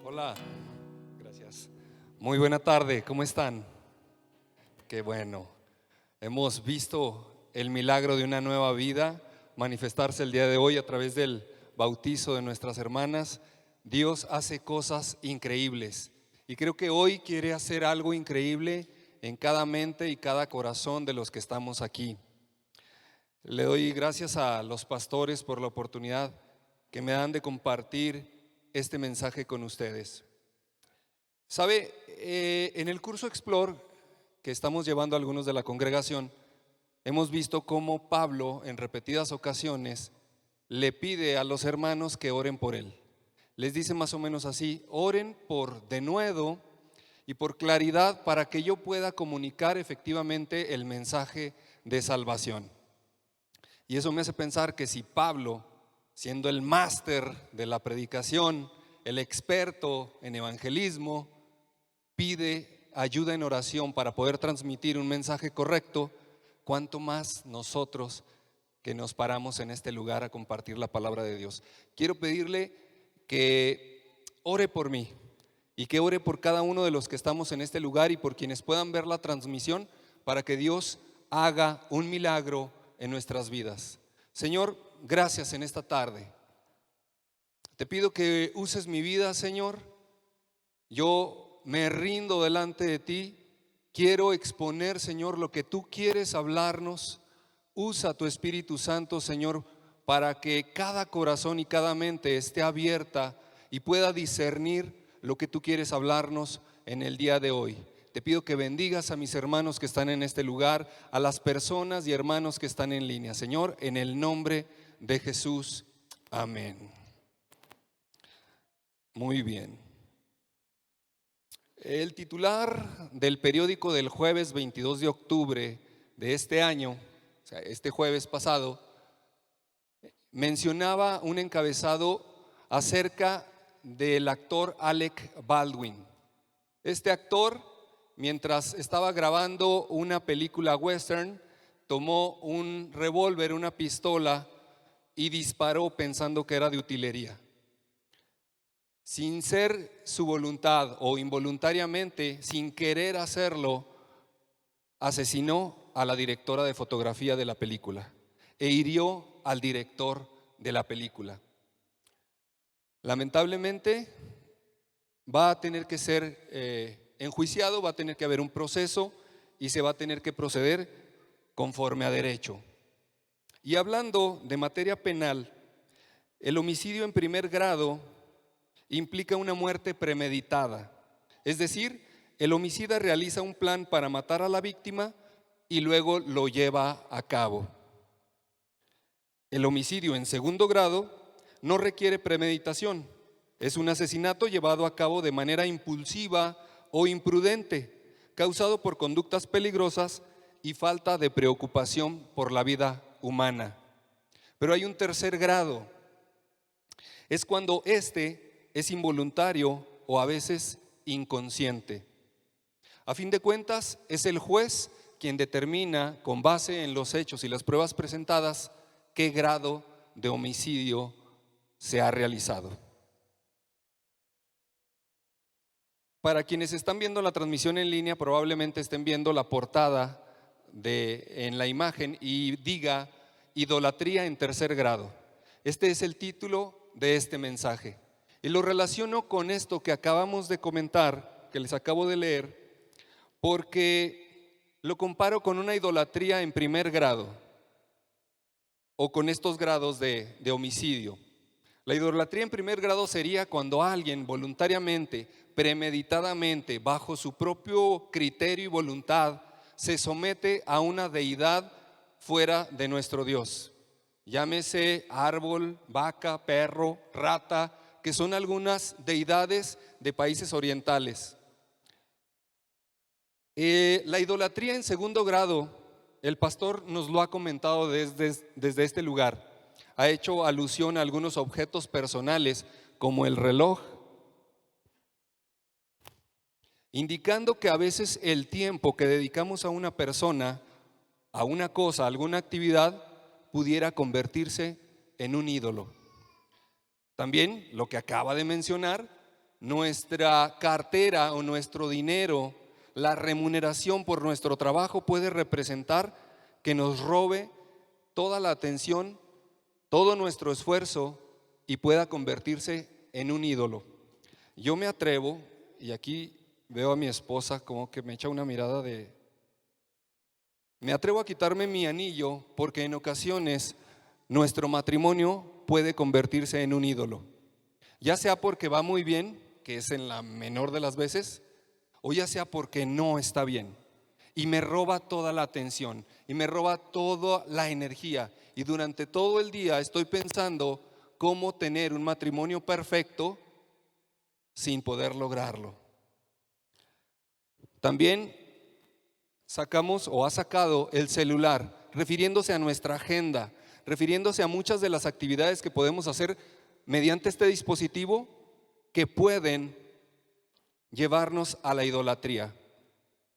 Hola, gracias. Muy buena tarde, ¿cómo están? Qué bueno. Hemos visto el milagro de una nueva vida manifestarse el día de hoy a través del bautizo de nuestras hermanas. Dios hace cosas increíbles y creo que hoy quiere hacer algo increíble en cada mente y cada corazón de los que estamos aquí. Le doy gracias a los pastores por la oportunidad que me dan de compartir este mensaje con ustedes. Sabe, en el curso Explore que estamos llevando algunos de la congregación, hemos visto cómo Pablo en repetidas ocasiones le pide a los hermanos que oren por él. Les dice más o menos así: oren por denuedo y por claridad para que yo pueda comunicar efectivamente el mensaje de salvación. Y eso me hace pensar que si Pablo, siendo el máster de la predicación, el experto en evangelismo, pide ayuda en oración para poder transmitir un mensaje correcto, ¿cuánto más nosotros que nos paramos en este lugar a compartir la palabra de Dios? Quiero pedirle que ore por mí y que ore por cada uno de los que estamos en este lugar y por quienes puedan ver la transmisión, para que Dios haga un milagro en nuestras vidas. Señor, gracias en esta tarde. Te pido que uses mi vida, Señor. Yo me rindo delante de ti. Quiero exponer, Señor, lo que tú quieres hablarnos. Usa tu Espíritu Santo, Señor, para que cada corazón y cada mente esté abierta y pueda discernir lo que tú quieres hablarnos en el día de hoy. Te pido que bendigas a mis hermanos que están en este lugar, a las personas y hermanos que están en línea, Señor, en el nombre de Jesús. Amén. Muy bien. El titular del periódico del jueves 22 de octubre de este año, o sea, este jueves pasado, mencionaba un encabezado acerca del actor Alec Baldwin. Este actor, mientras estaba grabando una película western, tomó un revólver, una pistola, y disparó pensando que era de utilería. Sin ser su voluntad o involuntariamente, sin querer hacerlo, asesinó a la directora de fotografía de la película e hirió al director de la película. Lamentablemente va a tener que ser enjuiciado, va a tener que haber un proceso y se va a tener que proceder conforme a derecho. Y hablando de materia penal, el homicidio en primer grado implica una muerte premeditada, es decir, el homicida realiza un plan para matar a la víctima y luego lo lleva a cabo. El homicidio en segundo grado no requiere premeditación, es un asesinato llevado a cabo de manera impulsiva o imprudente, causado por conductas peligrosas y falta de preocupación por la vida humana. Pero hay un tercer grado, es cuando este es involuntario o a veces inconsciente. A fin de cuentas, es el juez quien determina, con base en los hechos y las pruebas presentadas, qué grado de homicidio se ha realizado. Para quienes están viendo la transmisión en línea, probablemente estén viendo la portada en la imagen y diga idolatría en tercer grado. Este es el título de este mensaje y lo relaciono con esto que acabamos de comentar, que les acabo de leer, porque lo comparo con una idolatría en primer grado o con estos grados de homicidio. La idolatría en primer grado sería cuando alguien voluntariamente, premeditadamente, bajo su propio criterio y voluntad, se somete a una deidad fuera de nuestro Dios. Llámese árbol, vaca, perro, rata, que son algunas deidades de países orientales. La idolatría en segundo grado, el pastor nos lo ha comentado desde este lugar. Ha hecho alusión a algunos objetos personales como el reloj, indicando que a veces el tiempo que dedicamos a una persona, a una cosa, a alguna actividad, pudiera convertirse en un ídolo. También lo que acaba de mencionar nuestra cartera o nuestro dinero, la remuneración por nuestro trabajo puede representar que nos robe toda la atención, todo nuestro esfuerzo y pueda convertirse en un ídolo. Yo me atrevo, y aquí veo a mi esposa como que me echa una mirada me atrevo a quitarme mi anillo porque en ocasiones nuestro matrimonio puede convertirse en un ídolo. Ya sea porque va muy bien, que es en la menor de las veces, o ya sea porque no está bien. Y me roba toda la atención y me roba toda la energía. Y durante todo el día estoy pensando cómo tener un matrimonio perfecto sin poder lograrlo. También sacamos o ha sacado el celular, refiriéndose a nuestra agenda, refiriéndose a muchas de las actividades que podemos hacer mediante este dispositivo que pueden llevarnos a la idolatría.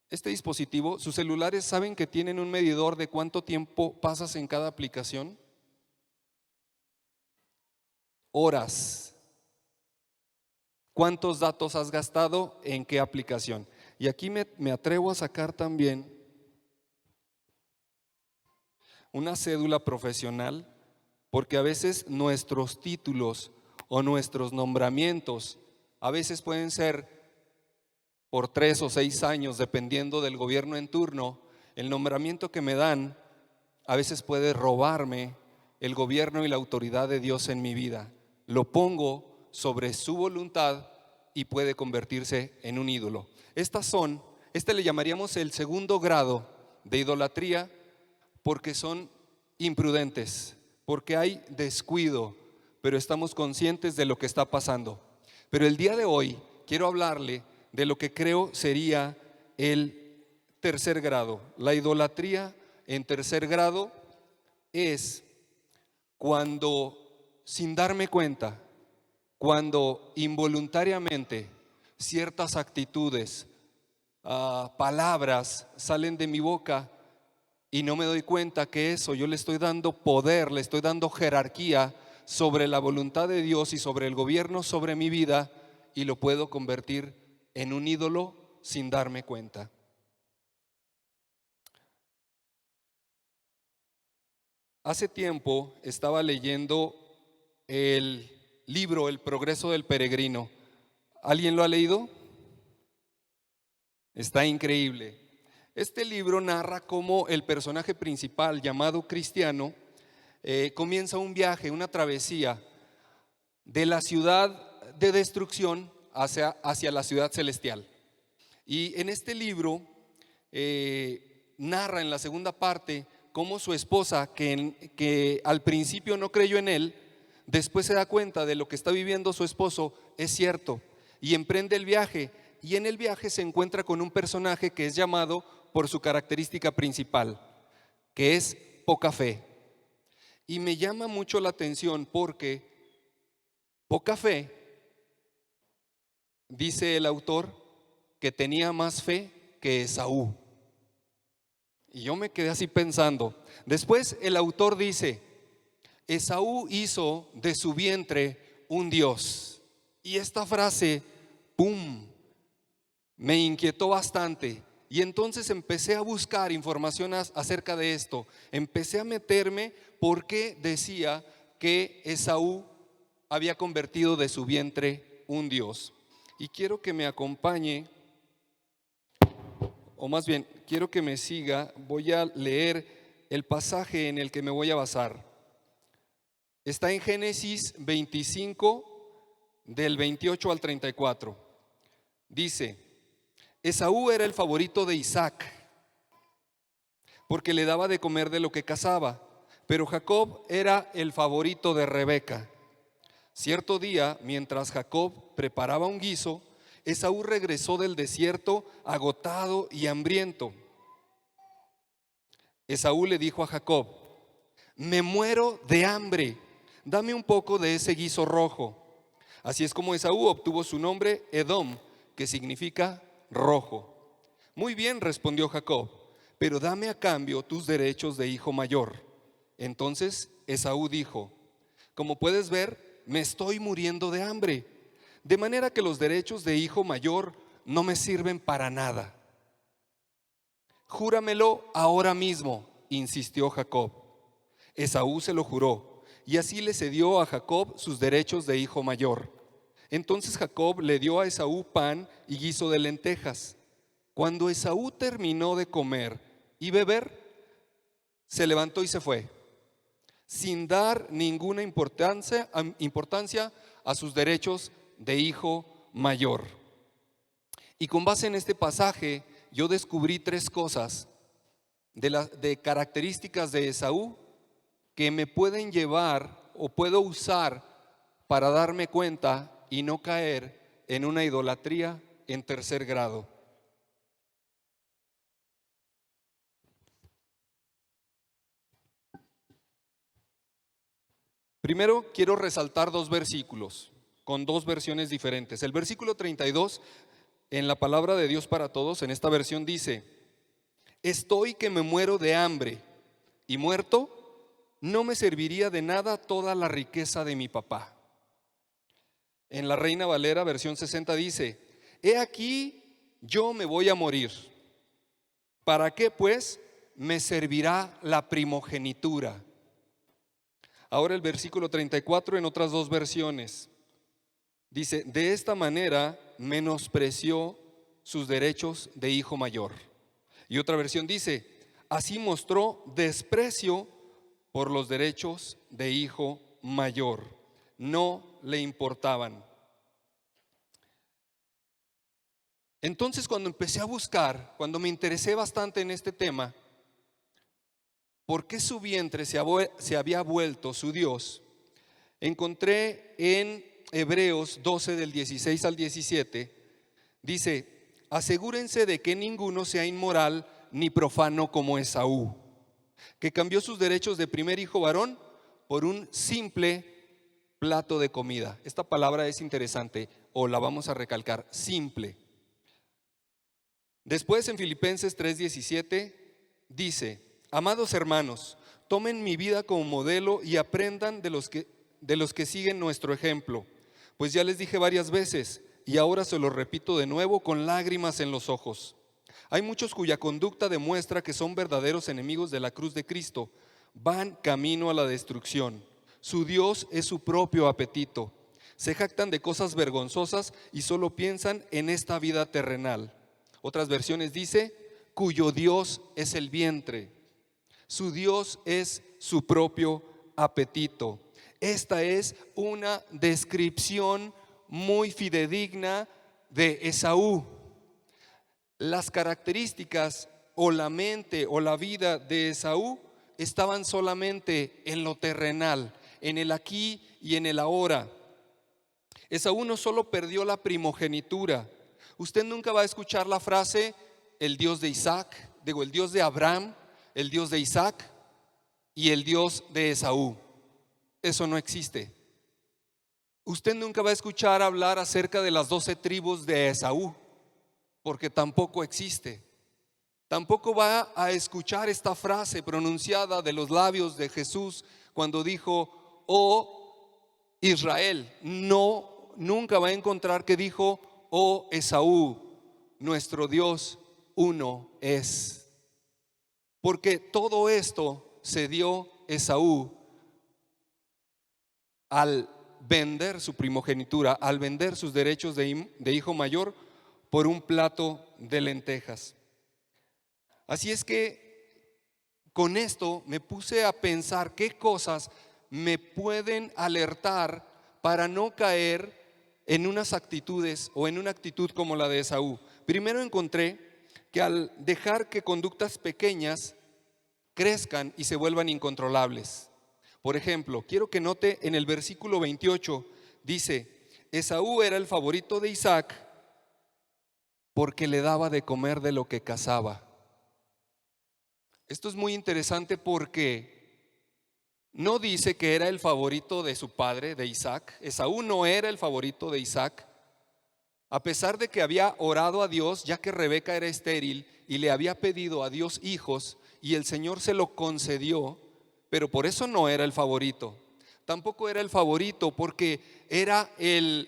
Este dispositivo, sus celulares, ¿saben que tienen un medidor de cuánto tiempo pasas en cada aplicación? Horas. ¿Cuántos datos has gastado en qué aplicación? Y aquí me atrevo a sacar también una cédula profesional, porque a veces nuestros títulos o nuestros nombramientos a veces pueden ser por 3 o 6 años, dependiendo del gobierno en turno. El nombramiento que me dan a veces puede robarme el gobierno y la autoridad de Dios en mi vida. Lo pongo sobre su voluntad y puede convertirse en un ídolo. Este le llamaríamos el segundo grado de idolatría, porque son imprudentes, porque hay descuido, pero estamos conscientes de lo que está pasando. Pero el día de hoy quiero hablarle de lo que creo sería el tercer grado. La idolatría en tercer grado es cuando, sin darme cuenta, cuando involuntariamente ciertas actitudes, palabras salen de mi boca y no me doy cuenta que eso yo le estoy dando poder, le estoy dando jerarquía sobre la voluntad de Dios y sobre el gobierno sobre mi vida, y lo puedo convertir en un ídolo sin darme cuenta. Hace tiempo estaba leyendo el libro El progreso del peregrino. ¿Alguien lo ha leído? Está increíble. Este libro narra cómo el personaje principal, llamado Cristiano, comienza un viaje, una travesía de la ciudad de destrucción hacia la ciudad celestial. Y en este libro narra en la segunda parte cómo su esposa, que al principio no creyó en él, después se da cuenta de lo que está viviendo su esposo es cierto y emprende el viaje. Y en el viaje se encuentra con un personaje que es llamado por su característica principal, que es poca fe. Y me llama mucho la atención porque poca fe, dice el autor, que tenía más fe que Esaú. Y yo me quedé así pensando. Después el autor dice: Esaú hizo de su vientre un Dios. Y esta frase, ¡pum!, me inquietó bastante. Y entonces empecé a buscar información acerca de esto. Empecé a meterme porque decía que Esaú había convertido de su vientre un Dios. Y quiero que me acompañe, o más bien quiero que me siga. Voy a leer el pasaje en el que me voy a basar. Está en Génesis 25, del 28 al 34. Dice: Esaú era el favorito de Isaac, porque le daba de comer de lo que cazaba, pero Jacob era el favorito de Rebeca. Cierto día, mientras Jacob preparaba un guiso, Esaú regresó del desierto agotado y hambriento. Esaú le dijo a Jacob: me muero de hambre, dame un poco de ese guiso rojo. Así es como Esaú obtuvo su nombre Edom, que significa rojo. Muy bien, respondió Jacob, pero dame a cambio tus derechos de hijo mayor. Entonces Esaú dijo: como puedes ver, me estoy muriendo de hambre. de manera que los derechos de hijo mayor no me sirven para nada. Júramelo ahora mismo, insistió Jacob. Esaú se lo juró, y así le cedió a Jacob sus derechos de hijo mayor. Entonces Jacob le dio a Esaú pan y guiso de lentejas. Cuando Esaú terminó de comer y beber, se levantó y se fue, sin dar ninguna importancia a sus derechos de hijo mayor. Y con base en este pasaje, yo descubrí tres cosas de características de Esaú que me pueden llevar o puedo usar para darme cuenta y no caer en una idolatría en tercer grado. Primero, quiero resaltar dos versículos con dos versiones diferentes. El versículo 32 en la palabra de Dios para todos, en esta versión dice: estoy que me muero de hambre, y muerto no me serviría de nada toda la riqueza de mi papá. En la Reina Valera versión 60 dice: he aquí yo me voy a morir. ¿Para qué pues me servirá la primogenitura? Ahora el versículo 34 en otras dos versiones dice: de esta manera menospreció sus derechos de hijo mayor. Y otra versión dice: así mostró desprecio por los derechos de hijo mayor. No le importaban. Entonces, cuando empecé a buscar, cuando me interesé bastante en este tema, ¿por qué su vientre se había vuelto su Dios? Encontré en Hebreos 12 del 16 al 17, dice: asegúrense de que ninguno sea inmoral ni profano como Esaú, que cambió sus derechos de primer hijo varón por un simple plato de comida. Esta palabra es interesante, o la vamos a recalcar: simple. Después en Filipenses 3:17 dice: amados hermanos, tomen mi vida como modelo y aprendan de los que siguen nuestro ejemplo, pues ya les dije varias veces y ahora se lo repito de nuevo con lágrimas en los ojos. Hay muchos cuya conducta demuestra que son verdaderos enemigos de la cruz de Cristo. Van camino a la destrucción. Su Dios es su propio apetito. Se jactan de cosas vergonzosas y solo piensan en esta vida terrenal. Otras versiones dice: cuyo Dios es el vientre. Su Dios es su propio apetito. Esta es una descripción muy fidedigna de Esaú. Las características o la mente o la vida de Esaú estaban solamente en lo terrenal, en el aquí y en el ahora. Esaú no solo perdió la primogenitura. Usted nunca va a escuchar la frase: el Dios de Isaac, el Dios de Abraham, el Dios de Isaac y el Dios de Esaú. Eso no existe. Usted nunca va a escuchar hablar acerca de las 12 tribus de Esaú, porque tampoco existe. Tampoco va a escuchar esta frase pronunciada de los labios de Jesús cuando dijo: oh Israel. No, nunca va a encontrar que dijo: oh Esaú, nuestro Dios uno es. Porque todo esto se dio Esaú al vender su primogenitura, al vender sus derechos de hijo mayor por un plato de lentejas. Así es que con esto me puse a pensar qué cosas me pueden alertar para no caer en unas actitudes o en una actitud como la de Esaú. Primero encontré que al dejar que conductas pequeñas crezcan y se vuelvan incontrolables. Por ejemplo, quiero que note en el versículo 28, dice: Esaú era el favorito de Isaac porque le daba de comer de lo que cazaba. Esto es muy interesante porque no dice que era el favorito de su padre, de Isaac. Esaú no era el favorito de Isaac, a pesar de que había orado a Dios, ya que Rebeca era estéril y le había pedido a Dios hijos y el Señor se lo concedió, pero por eso no era el favorito. Tampoco era el favorito porque era el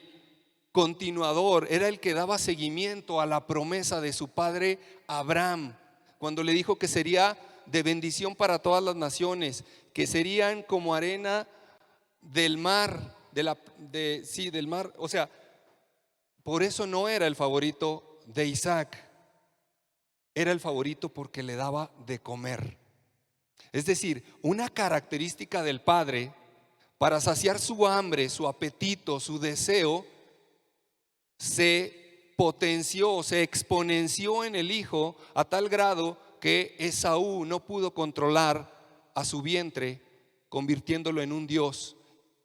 continuador, era el que daba seguimiento a la promesa de su padre Abraham, cuando le dijo que sería de bendición para todas las naciones, que serían como arena del mar, del mar. O sea, por eso no era el favorito de Isaac, era el favorito porque le daba de comer. Es decir, una característica del padre para saciar su hambre, su apetito, su deseo, se potenció, se exponenció en el hijo a tal grado que Esaú no pudo controlar a su vientre, convirtiéndolo en un dios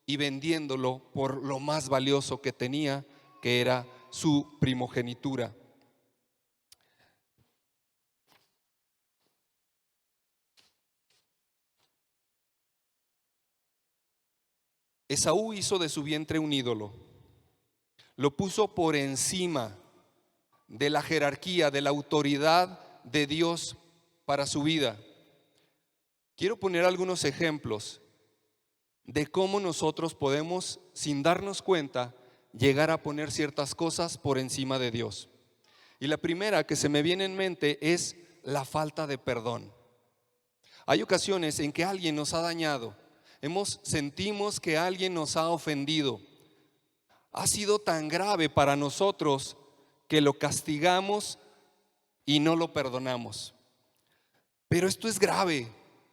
y vendiéndolo por lo más valioso que tenía, que era su primogenitura. Esaú hizo de su vientre un ídolo, lo puso por encima de la jerarquía, de la autoridad de Dios para su vida. Quiero poner algunos ejemplos de cómo nosotros podemos, sin darnos cuenta, llegar a poner ciertas cosas por encima de Dios. Y la primera que se me viene en mente es la falta de perdón. Hay ocasiones en que alguien nos ha dañado, sentimos que alguien nos ha ofendido. Ha sido tan grave para nosotros que lo castigamos y no lo perdonamos. Pero esto es grave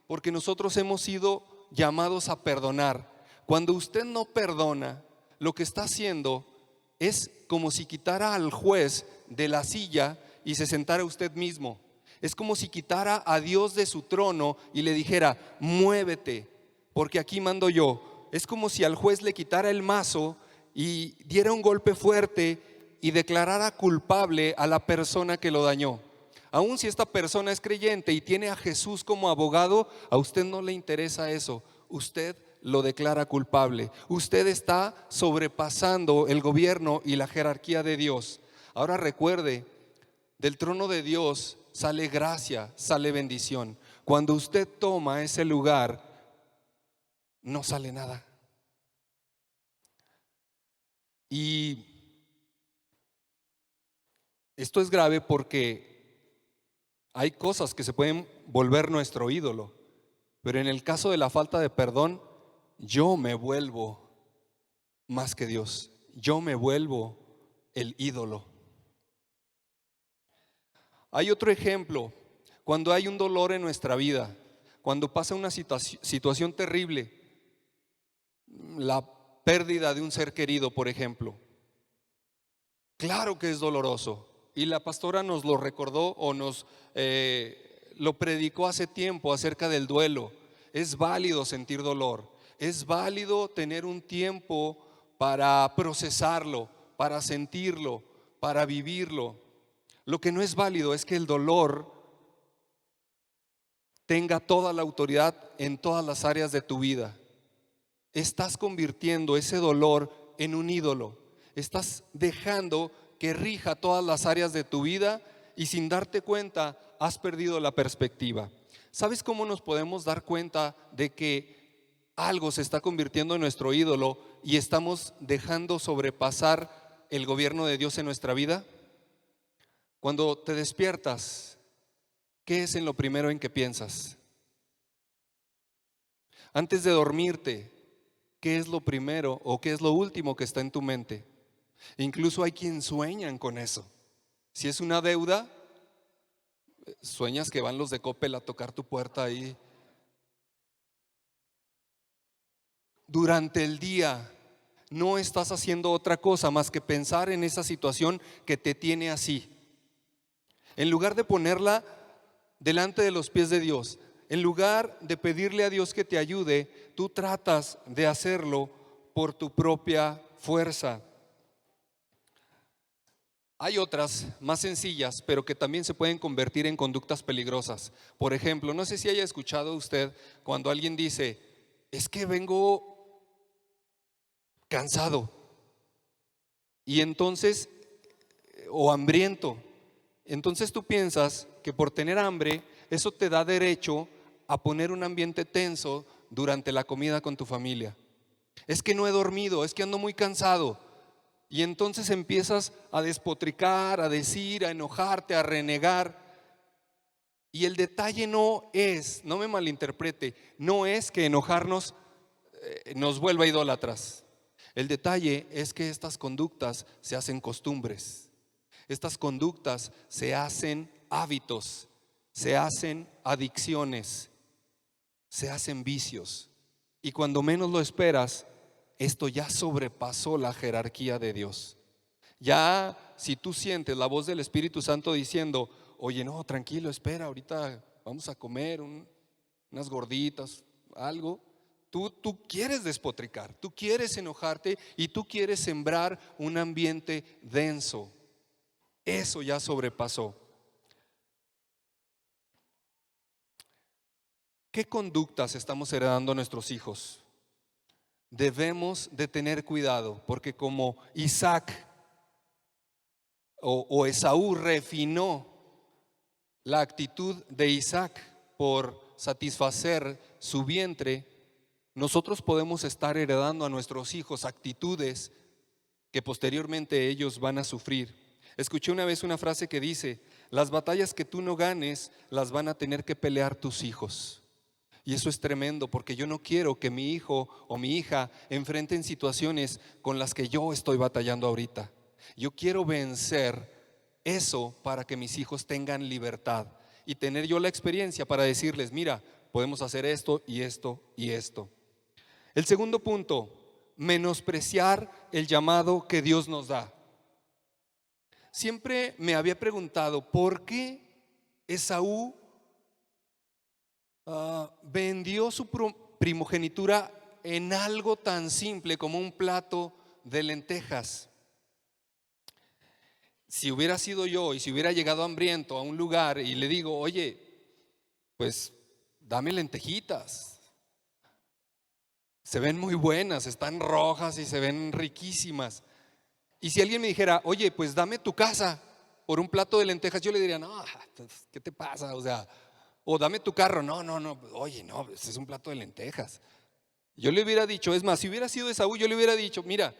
porque nosotros hemos sido llamados a perdonar. Cuando usted no perdona, lo que está haciendo es como si quitara al juez de la silla y se sentara usted mismo. Es como si quitara a Dios de su trono y le dijera: muévete, porque aquí mando yo. Es como si al juez le quitara el mazo y diera un golpe fuerte y declarara culpable a la persona que lo dañó. Aun si esta persona es creyente y tiene a Jesús como abogado, a usted no le interesa eso. Usted lo declara culpable. Usted está sobrepasando el gobierno y la jerarquía de Dios. Ahora recuerde, del trono de Dios sale gracia, sale bendición. Cuando usted toma ese lugar, no sale nada. Y esto es grave porque hay cosas que se pueden volver nuestro ídolo, pero en el caso de la falta de perdón, yo me vuelvo más que Dios. Yo me vuelvo el ídolo. Hay otro ejemplo, cuando hay un dolor en nuestra vida, cuando pasa una situación terrible, la pérdida de un ser querido, por ejemplo. Claro que es doloroso. Y la pastora nos lo recordó o nos lo predicó hace tiempo acerca del duelo. Es válido sentir dolor, es válido tener un tiempo para procesarlo, para sentirlo, para vivirlo. Lo que no es válido es que el dolor tenga toda la autoridad en todas las áreas de tu vida. Estás convirtiendo ese dolor en un ídolo. Estás dejando que rija todas las áreas de tu vida y sin darte cuenta has perdido la perspectiva. ¿Sabes cómo nos podemos dar cuenta de que algo se está convirtiendo en nuestro ídolo y estamos dejando sobrepasar el gobierno de Dios en nuestra vida? Cuando te despiertas, ¿qué es en lo primero en que piensas? Antes de dormirte, ¿qué es lo primero o qué es lo último que está en tu mente? Incluso hay quien sueñan con eso. Si es una deuda, sueñas que van los de Coppel a tocar tu puerta ahí. Durante el día no estás haciendo otra cosa más que pensar en esa situación que te tiene así. En lugar de ponerla delante de los pies de Dios, en lugar de pedirle a Dios que te ayude, tú tratas de hacerlo por tu propia fuerza. Hay otras más sencillas, pero que también se pueden convertir en conductas peligrosas. Por ejemplo, no sé si haya escuchado usted cuando alguien dice: es que vengo cansado, y entonces, o hambriento. Entonces tú piensas que por tener hambre, eso te da derecho a poner un ambiente tenso durante la comida con tu familia. Es que no he dormido, es que ando muy cansado. Y entonces empiezas a despotricar, a decir, a enojarte, a renegar. Y el detalle no es, no me malinterprete, no es que enojarnos nos vuelva idólatras. El detalle es que estas conductas se hacen costumbres. Estas conductas se hacen hábitos, se hacen adicciones, se hacen vicios. Y cuando menos lo esperas, esto ya sobrepasó la jerarquía de Dios. Ya si tú sientes la voz del Espíritu Santo diciendo, oye, no, tranquilo, espera, ahorita vamos a comer unas gorditas, algo. Tú quieres despotricar, tú quieres enojarte y tú quieres sembrar un ambiente denso. Eso ya sobrepasó. ¿Qué conductas estamos heredando a nuestros hijos? Debemos de tener cuidado, porque como Isaac o Esaú refinó la actitud de Isaac por satisfacer su vientre, nosotros podemos estar heredando a nuestros hijos actitudes que posteriormente ellos van a sufrir. Escuché una vez una frase que dice: las batallas que tú no ganes las van a tener que pelear tus hijos. Y eso es tremendo, porque yo no quiero que mi hijo o mi hija enfrenten situaciones con las que yo estoy batallando ahorita. Yo quiero vencer eso para que mis hijos tengan libertad y tener yo la experiencia para decirles: mira, podemos hacer esto y esto y esto. El segundo punto: menospreciar el llamado que Dios nos da. Siempre me había preguntado por qué Esaú vendió su primogenitura en algo tan simple como un plato de lentejas. Si hubiera sido yo y si hubiera llegado hambriento a un lugar y le digo: oye, pues dame lentejitas, se ven muy buenas, están rojas y se ven riquísimas. Y si alguien me dijera: oye, pues dame tu casa por un plato de lentejas, yo le diría: no, ¿qué te pasa? O dame tu carro. No, oye, no, ese es un plato de lentejas. Yo le hubiera dicho, es más, si hubiera sido Esaú, yo le hubiera dicho: mira,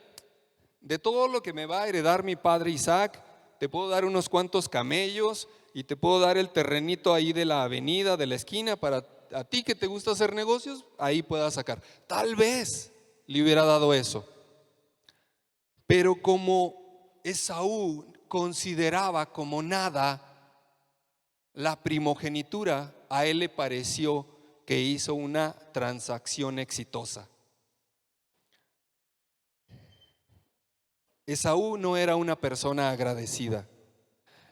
de todo lo que me va a heredar mi padre Isaac, te puedo dar unos cuantos camellos y te puedo dar el terrenito ahí de la avenida, de la esquina, para a ti que te gusta hacer negocios, ahí puedas sacar. Tal vez le hubiera dado eso. Pero como Esaú consideraba como nada la primogenitura, a él le pareció que hizo una transacción exitosa. Esaú no era una persona agradecida.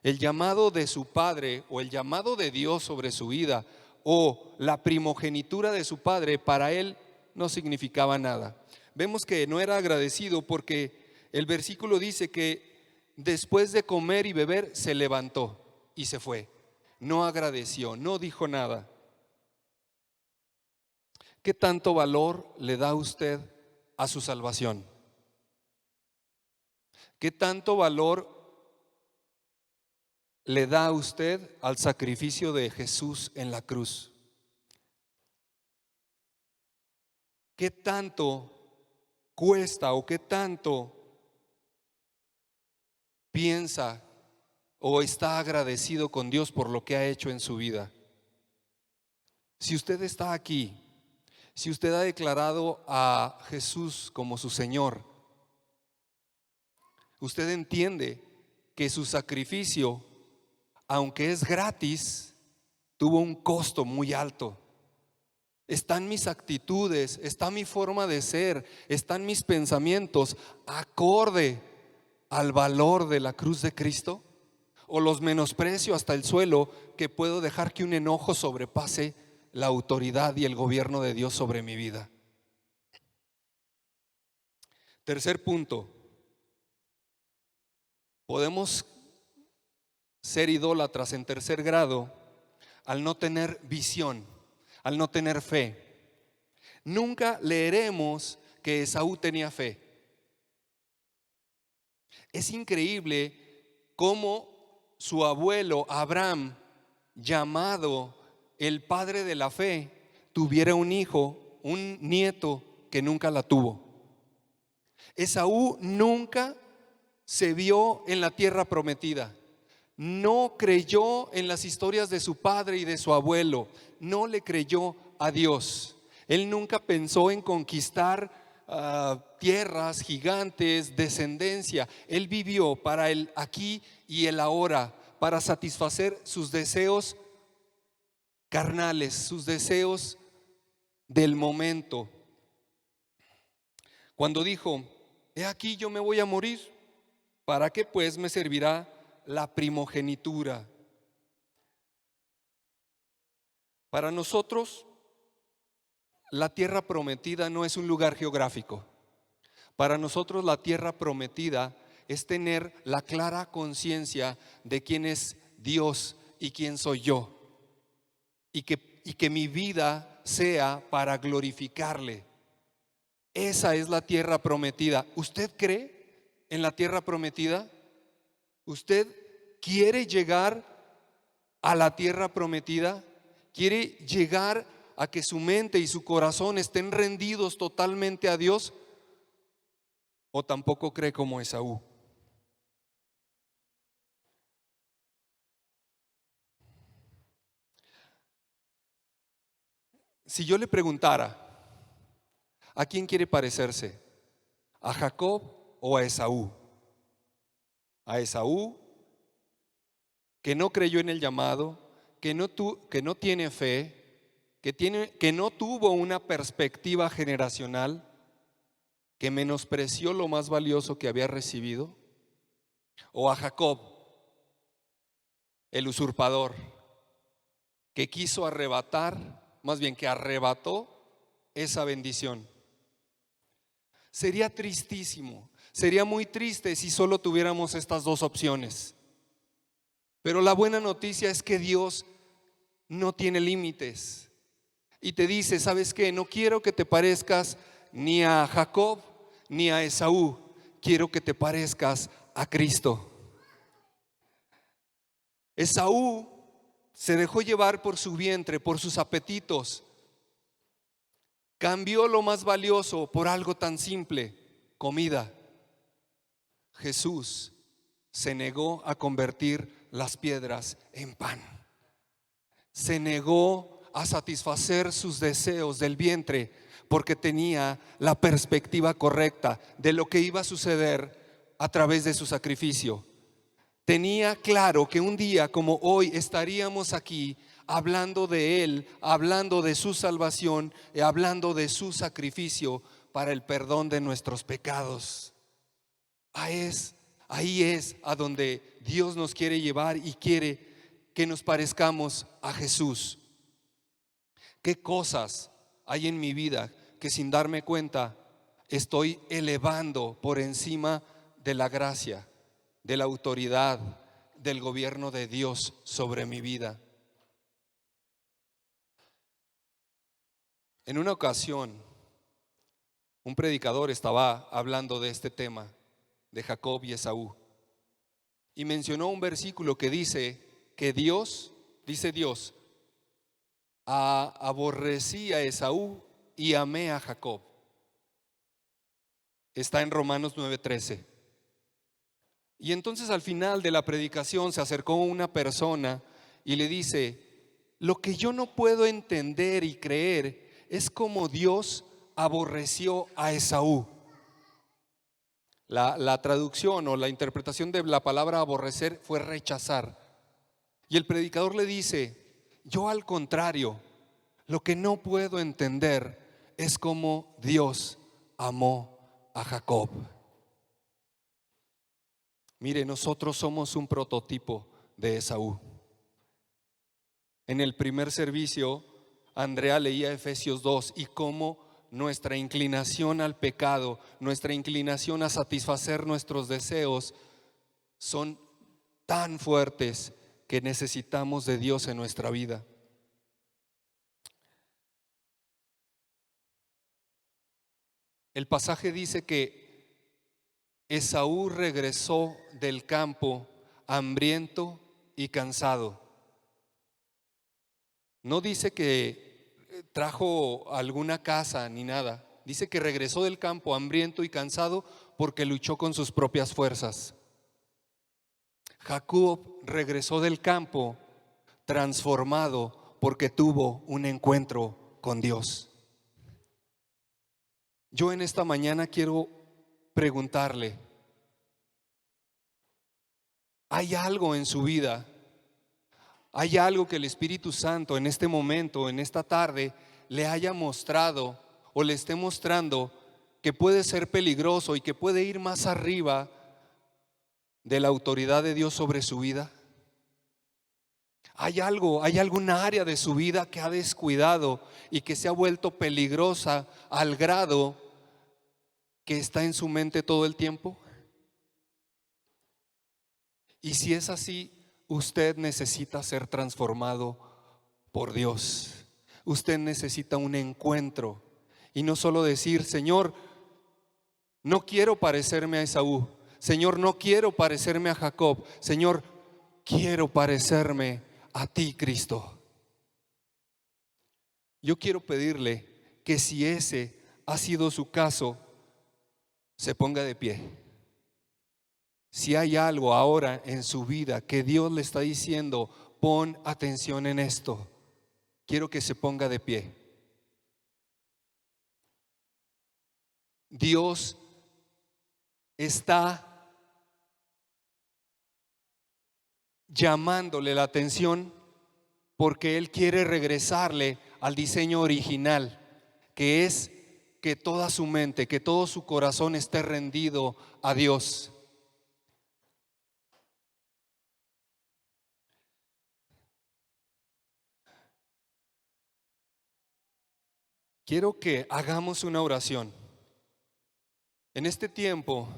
El llamado de su padre o el llamado de Dios sobre su vida o la primogenitura de su padre para él no significaba nada. Vemos que no era agradecido porque el versículo dice que después de comer y beber se levantó y se fue. No agradeció, no dijo nada. ¿Qué tanto valor le da usted a su salvación? ¿Qué tanto valor le da usted al sacrificio de Jesús en la cruz? ¿Qué tanto cuesta o qué tanto piensa o está agradecido con Dios por lo que ha hecho en su vida? Si usted está aquí, si usted ha declarado a Jesús como su Señor, usted entiende que su sacrificio, aunque es gratis, tuvo un costo muy alto. Están mis actitudes, está mi forma de ser, están mis pensamientos acorde al valor de la cruz de Cristo, o los menosprecio hasta el suelo, que puedo dejar que un enojo sobrepase la autoridad y el gobierno de Dios sobre mi vida. Tercer punto: podemos ser idólatras en tercer grado al no tener visión, al no tener fe. Nunca leeremos que Esaú tenía fe. Es increíble cómo su abuelo Abraham, llamado el padre de la fe, tuviera un hijo, un nieto que nunca la tuvo. Esaú nunca se vio en la tierra prometida. No creyó en las historias de su padre y de su abuelo. No le creyó a Dios. Él nunca pensó en conquistar tierras gigantes, descendencia. Él vivió para el aquí y el ahora, para satisfacer sus deseos carnales, sus deseos del momento. Cuando dijo: he aquí, yo me voy a morir, ¿para qué pues me servirá la primogenitura? Para nosotros, la tierra prometida no es un lugar geográfico. Para nosotros la tierra prometida es tener la clara conciencia de quién es Dios y quién soy yo. Y que mi vida sea para glorificarle. Esa es la tierra prometida. ¿Usted cree en la tierra prometida? ¿Usted quiere llegar a la tierra prometida? ¿Quiere llegar a que su mente y su corazón estén rendidos totalmente a Dios? ¿O tampoco cree como Esaú? Si yo le preguntara, ¿a quién quiere parecerse? ¿A Jacob o a Esaú? A Esaú, que no creyó en el llamado, que no tiene fe, que no tuvo una perspectiva generacional, que menospreció lo más valioso que había recibido. O a Jacob, el usurpador, que quiso arrebatar, más bien que arrebató esa bendición. Sería tristísimo, sería muy triste si solo tuviéramos estas dos opciones. Pero la buena noticia es que Dios no tiene límites y te dice: ¿sabes qué? No quiero que te parezcas ni a Jacob ni a Esaú, quiero que te parezcas a Cristo. Esaú se dejó llevar por su vientre, por sus apetitos. Cambió lo más valioso por algo tan simple: comida. Jesús se negó a convertir las piedras en pan. Se negó a satisfacer sus deseos del vientre porque tenía la perspectiva correcta de lo que iba a suceder a través de su sacrificio. Tenía claro que un día como hoy estaríamos aquí hablando de Él, hablando de su salvación y hablando de su sacrificio para el perdón de nuestros pecados. Ahí es a donde Dios nos quiere llevar y quiere que nos parezcamos a Jesús. ¿Qué cosas hay en mi vida que sin darme cuenta estoy elevando por encima de la gracia, de la autoridad, del gobierno de Dios sobre mi vida? En una ocasión, un predicador estaba hablando de este tema, de Jacob y Esaú, y mencionó un versículo que dice que Dios, aborrecí a Esaú y amé a Jacob. Está en Romanos 9:13. Y entonces al final de la predicación se acercó una persona y le dice: lo que yo no puedo entender y creer es cómo Dios aborreció a Esaú. La traducción o la interpretación de la palabra aborrecer fue rechazar. Y el predicador le dice: yo al contrario, lo que no puedo entender es cómo Dios amó a Jacob. Mire, nosotros somos un prototipo de Esaú. En el primer servicio, Andrea leía Efesios 2 y cómo nuestra inclinación al pecado, nuestra inclinación a satisfacer nuestros deseos son tan fuertes que necesitamos de Dios en nuestra vida. El pasaje dice que Esaú regresó del campo hambriento y cansado. No dice que trajo alguna casa ni nada. Dice que regresó del campo hambriento y cansado porque luchó con sus propias fuerzas. Jacob regresó del campo transformado porque tuvo un encuentro con Dios. Yo en esta mañana quiero preguntarle, ¿hay algo en su vida? ¿Hay algo que el Espíritu Santo en este momento, en esta tarde, le haya mostrado o le esté mostrando que puede ser peligroso y que puede ir más arriba de la autoridad de Dios sobre su vida? ¿Hay alguna área de su vida que ha descuidado y que se ha vuelto peligrosa al grado que está en su mente todo el tiempo? Y si es así, usted necesita ser transformado por Dios. Usted necesita un encuentro y no solo decir: Señor, no quiero parecerme a Esaú. Señor, no quiero parecerme a Jacob. Señor, quiero parecerme a ti, Cristo. Yo quiero pedirle que si ese ha sido su caso, se ponga de pie. Si hay algo ahora en su vida que Dios le está diciendo, pon atención en esto, quiero que se ponga de pie. Dios está llamándole la atención porque Él quiere regresarle al diseño original, que es que toda su mente, que todo su corazón esté rendido a Dios. Quiero que hagamos una oración. En este tiempo,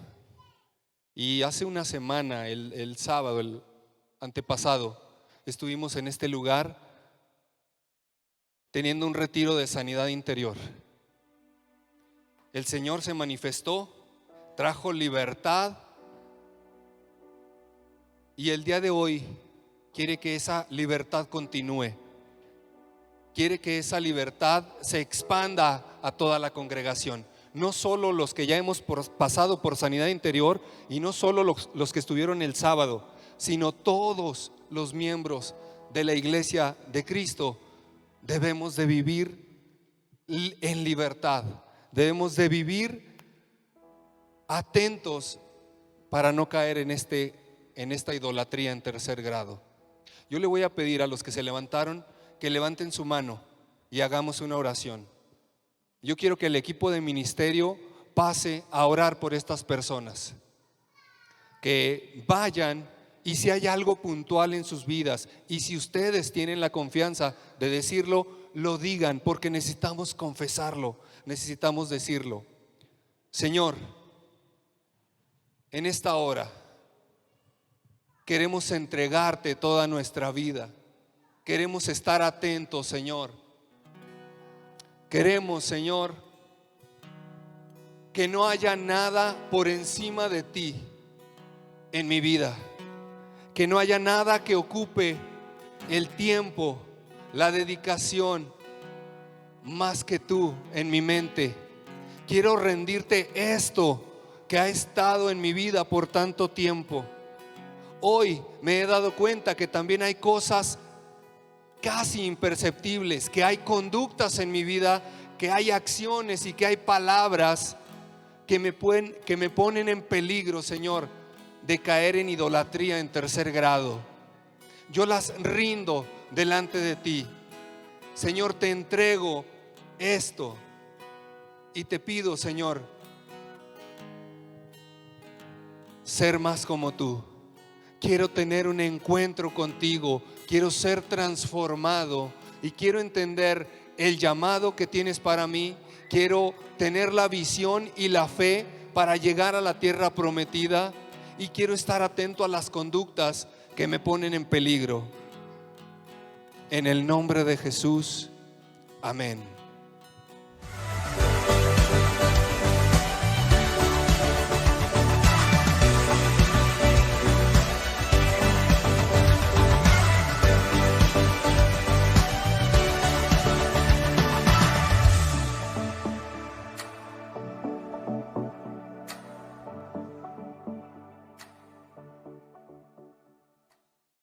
y hace una semana, el sábado, el antepasado, estuvimos en este lugar teniendo un retiro de sanidad interior. El Señor se manifestó, trajo libertad, y el día de hoy quiere que esa libertad continúe. Quiere que esa libertad se expanda a toda la congregación. No solo los que ya hemos pasado por sanidad interior y no solo los que estuvieron el sábado, sino todos los miembros de la iglesia de Cristo. Debemos de vivir en libertad. Debemos de vivir atentos para no caer en esta idolatría en tercer grado. Yo le voy a pedir a los que se levantaron que levanten su mano y hagamos una oración. Yo quiero que el equipo de ministerio pase a orar por estas personas, que vayan, y si hay algo puntual en sus vidas y si ustedes tienen la confianza de decirlo, lo digan, porque necesitamos confesarlo, necesitamos decirlo. Señor, en esta hora queremos entregarte toda nuestra vida. Queremos estar atentos, Señor. Queremos, Señor, que no haya nada por encima de ti en mi vida. Que no haya nada que ocupe el tiempo, la dedicación, más que tú en mi mente. Quiero rendirte esto que ha estado en mi vida por tanto tiempo. Hoy me he dado cuenta que también hay cosas casi imperceptibles, que hay conductas en mi vida, que hay acciones y que hay palabras que me ponen en peligro, Señor, de caer en idolatría en tercer grado. Yo las rindo delante de ti. Señor, te entrego esto y te pido, Señor, ser más como tú. Quiero tener un encuentro contigo, quiero ser transformado y quiero entender el llamado que tienes para mí. Quiero tener la visión y la fe para llegar a la tierra prometida, y quiero estar atento a las conductas que me ponen en peligro. En el nombre de Jesús, amén.